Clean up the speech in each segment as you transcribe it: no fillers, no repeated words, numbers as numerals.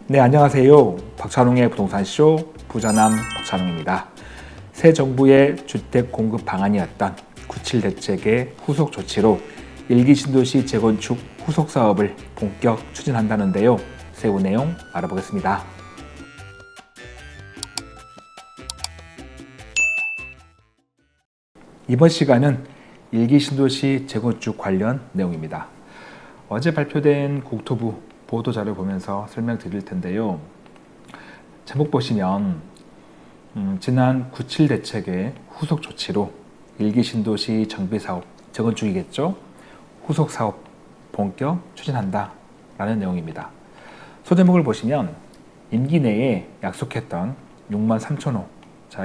네, 안녕하세요. 박찬웅의 부동산쇼 부자남 박찬웅입니다. 새 정부의 주택 공급 방안이었던 97 대책의 후속 조치로 일기 신도시 재건축 후속 사업을 본격 추진한다는데요. 세부 내용 알아보겠습니다. 이번 시간은 일기 신도시 재건축 관련 내용입니다. 어제 발표된 국토부 보도자료 보면서 설명드릴 텐데요. 제목 보시면 지난 97 대책의 후속 조치로 일기 신도시 정비사업 재건축이겠죠? 후속 사업 본격 추진한다 라는 내용입니다. 소제목을 보시면 임기 내에 약속했던 6만 3천 호,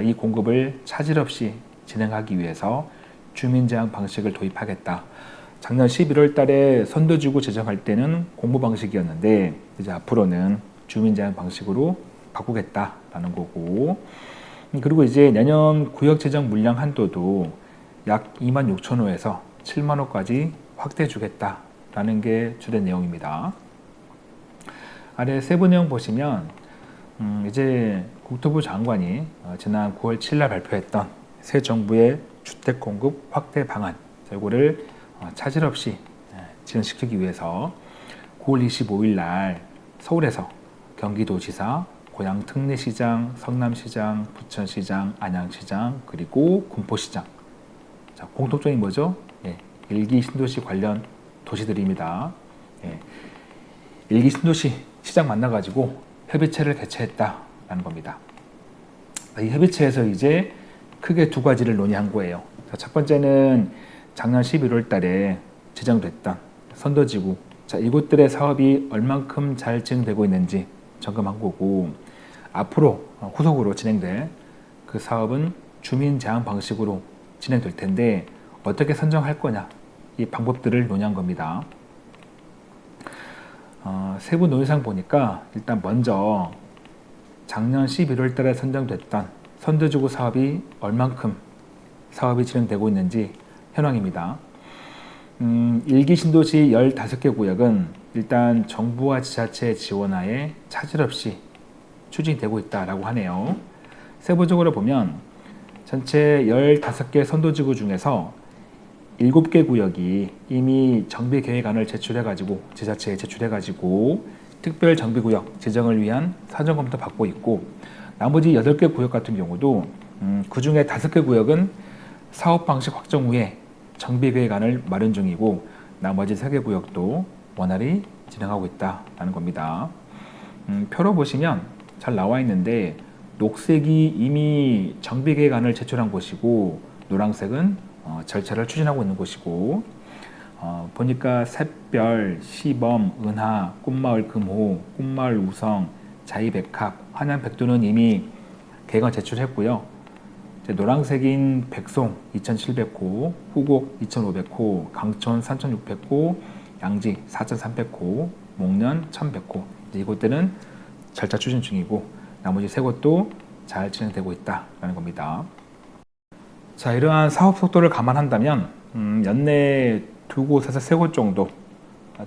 이 공급을 차질 없이 진행하기 위해서 주민제한 방식을 도입하겠다. 작년 11월 달에 선도지구 제정할 때는 공모 방식이었는데 이제 앞으로는 주민제한 방식으로 바꾸겠다라는 거고, 그리고 이제 내년 구역 제정 물량 한도도 약 2만 6천 호에서 7만 호까지 확대해 주겠다라는 게 주된 내용입니다. 아래 세부 내용 보시면 이제 국토부 장관이 지난 9월 7일 날 발표했던 새 정부의 주택 공급 확대 방안, 이거를 차질 없이 진행시키기 위해서 9월 25일 날 서울에서 경기도지사, 고양 특례시장, 성남시장, 부천시장, 안양시장, 그리고 군포시장, 공통점이 뭐죠? 일기 신도시 관련 도시들입니다. 일기 신도시 시장 만나가지고 협의체를 개최했다라는 겁니다. 이 협의체에서 이제 크게 두 가지를 논의한 거예요. 첫 번째는 작년 11월 달에 제정됐던 선도지구, 이곳들의 사업이 얼만큼 잘 진행되고 있는지 점검한 거고, 앞으로 후속으로 진행될 그 사업은 주민 제한 방식으로 진행될 텐데 어떻게 선정할 거냐, 이 방법들을 논의한 겁니다. 세부 논의상 보니까 일단 먼저 작년 11월 달에 선정됐던 선도지구 사업이 얼만큼 사업이 진행되고 있는지 현황입니다. 일기 신도시 15개 구역은 일단 정부와 지자체 지원하에 차질 없이 추진되고 있다라고 하네요. 세부적으로 보면 전체 15개 선도지구 중에서 7개 구역이 이미 정비계획안을 제출해가지고 지자체에 제출해가지고 특별 정비구역 지정을 위한 사전검토 받고 있고, 나머지 8개 구역 같은 경우도 그 중에 5개 구역은 사업방식 확정 후에 정비계획안을 마련 중이고, 나머지 3개 구역도 원활히 진행하고 있다는 겁니다. 표로 보시면 잘 나와 있는데 녹색이 이미 정비계획안을 제출한 곳이고, 노란색은 절차를 추진하고 있는 곳이고, 보니까 샛별, 시범, 은하, 꽃마을 금호, 꽃마을 우성, 자이백합, 한양 백두는 이미 계획안 제출했고요. 노란색인 백송 2,700호, 후곡 2,500호, 강촌 3,600호, 양지 4,300호, 목련 1,100호, 이곳들은 절차 추진 중이고 나머지 세 곳도 잘 진행되고 있다는 겁니다. 이러한 사업 속도를 감안한다면 연내 두 곳에서 세 곳 정도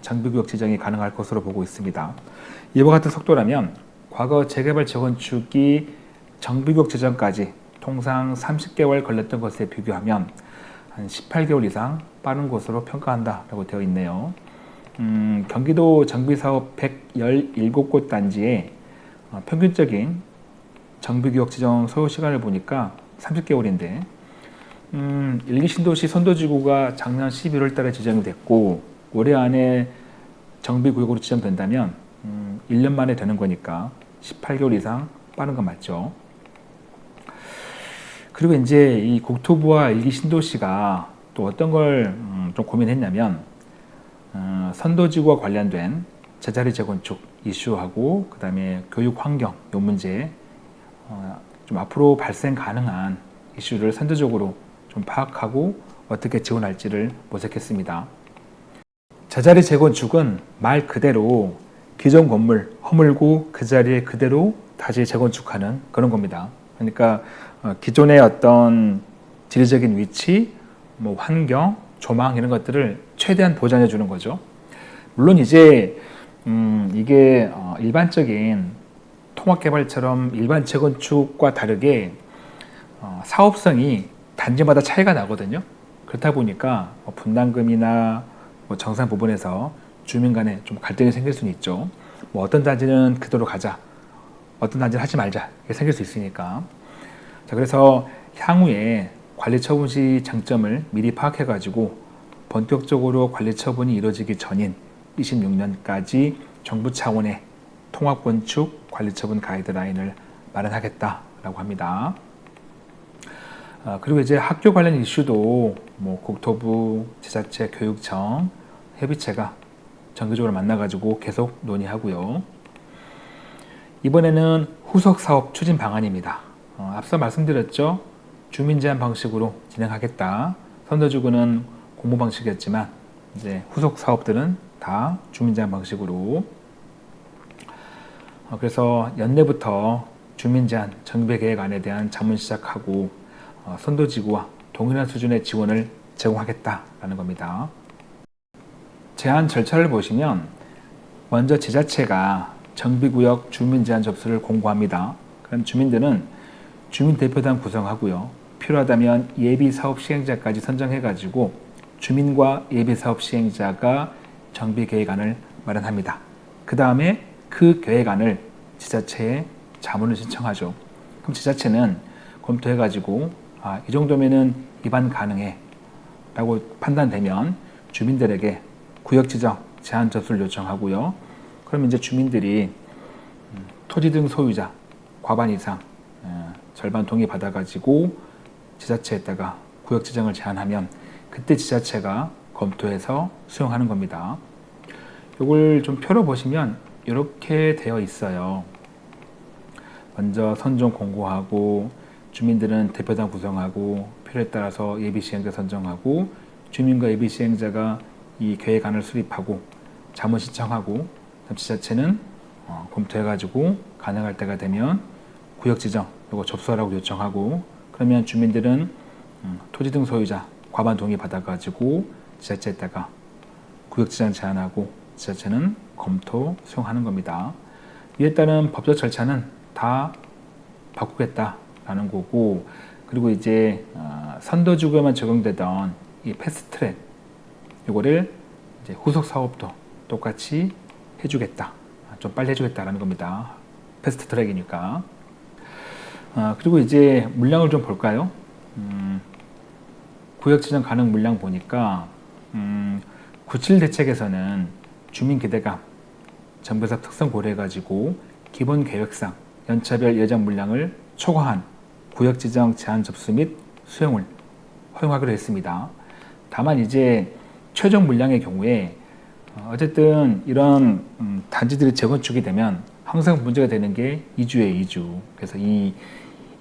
정비구역 지정이 가능할 것으로 보고 있습니다. 이와 같은 속도라면 과거 재개발 재건축이 정비구역 지정까지 통상 30개월 걸렸던 것에 비교하면 한 18개월 이상 빠른 것으로 평가한다라고 되어 있네요. 경기도 정비사업 117곳 단지에 평균적인 정비구역 지정 소요 시간을 보니까 30개월인데, 일기 신도시 선도지구가 작년 11월 달에 지정이 됐고 올해 안에 정비구역으로 지정된다면 1년 만에 되는 거니까 18개월 이상 빠른 건 맞죠. 그리고 이제 이 국토부와 일기 신도시가 또 어떤 걸 좀 고민했냐면, 선도지구와 관련된 제자리 재건축 이슈하고 그 다음에 교육 환경 이 문제, 좀 앞으로 발생 가능한 이슈를 선제적으로 좀 파악하고 어떻게 지원할지를 모색했습니다. 제자리 재건축은 말 그대로 기존 건물 허물고 그 자리에 그대로 다시 재건축하는 그런 겁니다. 그러니까 기존의 어떤 지리적인 위치, 환경, 조망 이런 것들을 최대한 보장해 주는 거죠. 물론 이제 이게 일반적인 통합개발처럼 일반 재건축과 다르게 사업성이 단지마다 차이가 나거든요. 그렇다 보니까 분담금이나 정산 부분에서 주민 간에 좀 갈등이 생길 수는 있죠. 어떤 단지는 그대로 가자, 어떤 단지는 하지 말자, 이게 생길 수 있으니까. 자, 그래서 향후에 관리 처분 시 장점을 미리 파악해가지고 본격적으로 관리 처분이 이루어지기 전인 26년까지 정부 차원의 통합건축 관리처분 가이드라인을 마련하겠다라고 합니다. 그리고 이제 학교 관련 이슈도 국토부, 지자체, 교육청, 협의체가 정기적으로 만나가지고 계속 논의하고요. 이번에는 후속 사업 추진 방안입니다. 앞서 말씀드렸죠. 주민 제한 방식으로 진행하겠다. 선도주구는 공모 방식이었지만 이제 후속 사업들은 다 주민 제한 방식으로. 그래서 연내부터 주민 제한 정비 계획안에 대한 자문 시작하고 선도지구와 동일한 수준의 지원을 제공하겠다라는 겁니다. 제한 절차를 보시면 먼저 지자체가 정비구역 주민 제한 접수를 공고합니다. 그럼 주민들은 주민대표단 구성하고요. 필요하다면 예비사업 시행자까지 선정해가지고 주민과 예비사업 시행자가 정비계획안을 마련합니다. 그 다음에 그 계획안을 지자체에 자문을 신청하죠. 그럼 지자체는 검토해가지고 이 정도면은 입안 가능해 라고 판단되면 주민들에게 구역 지정 제한 접수를 요청하고요. 그럼 이제 주민들이 토지 등 소유자 과반 이상 절반 동의 받아가지고 지자체에다가 구역 지정을 제안하면 그때 지자체가 검토해서 수용하는 겁니다. 이걸 좀 표로 보시면 이렇게 되어 있어요. 먼저 선정 공고하고 주민들은 대표단 구성하고 필요에 따라서 예비시행자 선정하고 주민과 예비시행자가 이 계획안을 수립하고 자문 신청하고 지자체는 검토해가지고 가능할 때가 되면 구역 지정 이거 접수하라고 요청하고 그러면 주민들은 토지 등 소유자 과반 동의 받아가지고 지자체에다가 구역 지정 제안하고 지자체는 검토 수용하는 겁니다. 이에 따른 법적 절차는 다 바꾸겠다라는 거고 그리고 이제 선도주구에만 적용되던 이 패스트트랙 이거를 이제 후속 사업도 똑같이 해주겠다, 좀 빨리 해주겠다라는 겁니다. 패스트트랙이니까. 그리고 이제 물량을 좀 볼까요? 구역 지정 가능 물량 보니까 97 대책에서는 주민 기대감, 정부에서 특성 고려해가지고 기본 계획상 연차별 예정 물량을 초과한 구역 지정 제한 접수 및 수용을 허용하기로 했습니다. 다만 이제 최종 물량의 경우에 어쨌든 이런 단지들이 재건축이 되면 항상 문제가 되는 게 이주예요, 이주. 그래서 이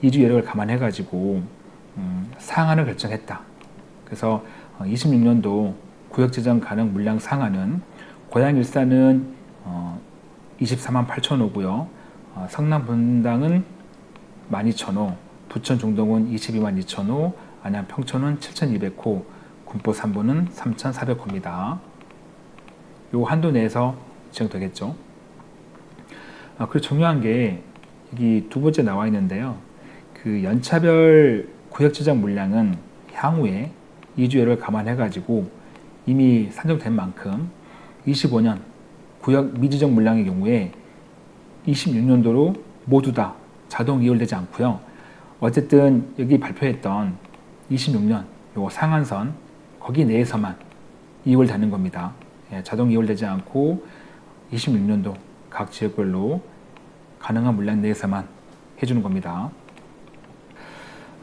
이주 여력을 감안해가지고 상한을 결정했다. 그래서 26년도 구역 지정 가능 물량 상한은 고양 일산은 24만 8천 호고요. 성남 분당은 12,000호, 부천 중동은 22만 2천 호, 안양 평촌은 7,200호, 군포 3부는 3,400호입니다. 요 한도 내에서 지정되겠죠. 그리고 중요한 게 여기 두 번째 나와 있는데요. 그 연차별 구역 지정 물량은 향후에 이주율을 감안해가지고 이미 산정된 만큼 25년 구역 미지정 물량의 경우에 26년도로 모두 다 자동 이월되지 않고요. 어쨌든 여기 발표했던 26년 요 상한선 거기 내에서만 이월되는 겁니다. 자동 이월되지 않고 26년도 각 지역별로 가능한 물량 내에서만 해주는 겁니다.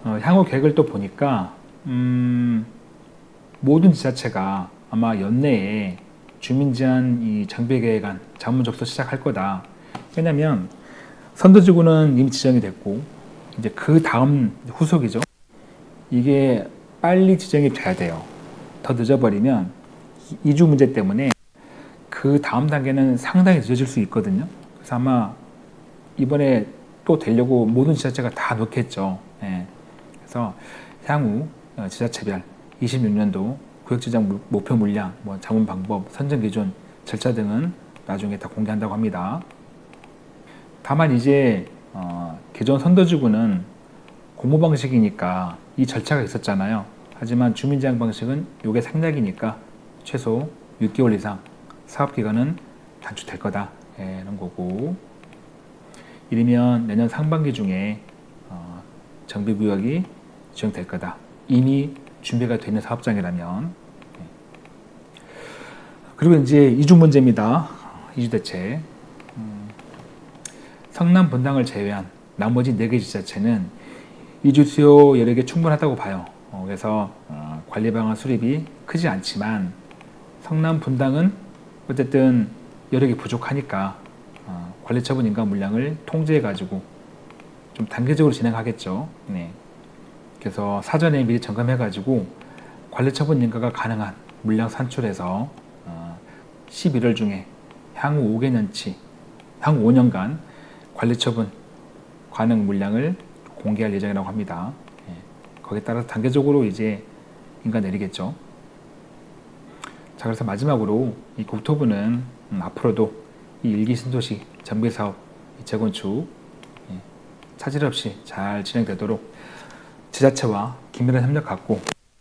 향후 계획을 또 보니까 모든 지자체가 아마 연내에 주민제한 이 정비계획안 자문 접수 시작할 거다. 왜냐면 선도지구는 이미 지정이 됐고 이제 그 다음 후속이죠. 이게 빨리 지정이 돼야 돼요. 더 늦어버리면 이주 문제 때문에 그 다음 단계는 상당히 늦어질 수 있거든요. 그래서 아마 이번에 또 되려고 모든 지자체가 다 넣겠죠. 그래서 향후 지자체별 26년도 구역지정 목표 물량, 자문 방법, 선정 기준, 절차 등은 나중에 다 공개한다고 합니다. 다만 이제 기존 선도지구는 공모 방식이니까 이 절차가 있었잖아요. 하지만 주민제한 방식은 이게 생략이니까 최소 6개월 이상 사업기간은 단축될 거다 이런 거고, 이르면 내년 상반기 중에 정비구역이 지정될 거다. 이미 준비가 되어 있는 사업장이라면. 그리고 이제 이주 문제입니다. 이주 대책. 성남 분당을 제외한 나머지 4개 지자체는 이주 수요 여력이 충분하다고 봐요. 그래서 관리 방안 수립이 크지 않지만 성남 분당은 어쨌든 여력이 부족하니까 관리 처분 인가 물량을 통제해 가지고 좀 단계적으로 진행하겠죠. 네. 그래서 사전에 미리 점검해 가지고 관리 처분 인가가 가능한 물량 산출해서 11월 중에 향후 5년간 관리 처분 가능 물량을 공개할 예정이라고 합니다. 거기에 따라서 단계적으로 이제 인가 내리겠죠. 자, 그래서 마지막으로 이 국토부는 앞으로도 이 일기 신도시 정비 사업, 재건축 차질 없이 잘 진행되도록 지자체와 긴밀한 협력 갖고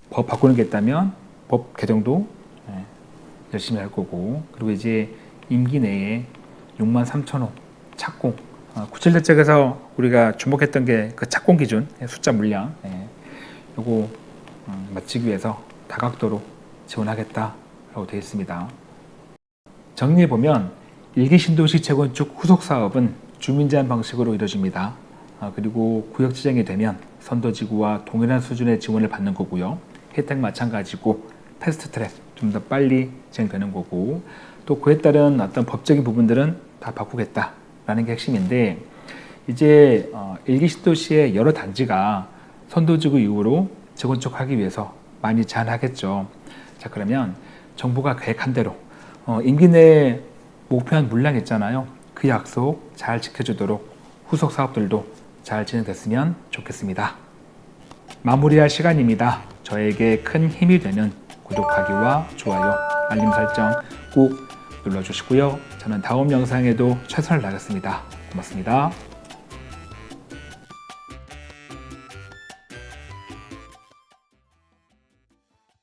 법 바꾸는 게 있다면 법 개정도 열심히 할 거고, 그리고 이제 임기 내에 63,000호 착공 97대책에서 우리가 주목했던 게 그 착공 기준 숫자 물량 요거 맞추기 위해서 다각도로 지원하겠다라고 되어 있습니다. 정리해 보면 일기 신도시 재건축 후속 사업은 주민 제한 방식으로 이루어집니다. 그리고 구역 지정이 되면 선도지구와 동일한 수준의 지원을 받는 거고요. 혜택 마찬가지고 패스트 트랙 좀 더 빨리 진행되는 거고, 또 그에 따른 어떤 법적인 부분들은 다 바꾸겠다라는 게 핵심인데, 이제 일기 신도시의 여러 단지가 선도지구 이후로 재건축하기 위해서 많이 제한하겠죠. 자, 그러면 정부가 계획한 대로 임기 내에 목표한 물량 있잖아요. 그 약속 잘 지켜주도록 후속 사업들도 잘 진행됐으면 좋겠습니다. 마무리할 시간입니다. 저에게 큰 힘이 되는 구독하기와 좋아요, 알림 설정 꼭 눌러주시고요. 저는 다음 영상에도 최선을 다하겠습니다. 고맙습니다.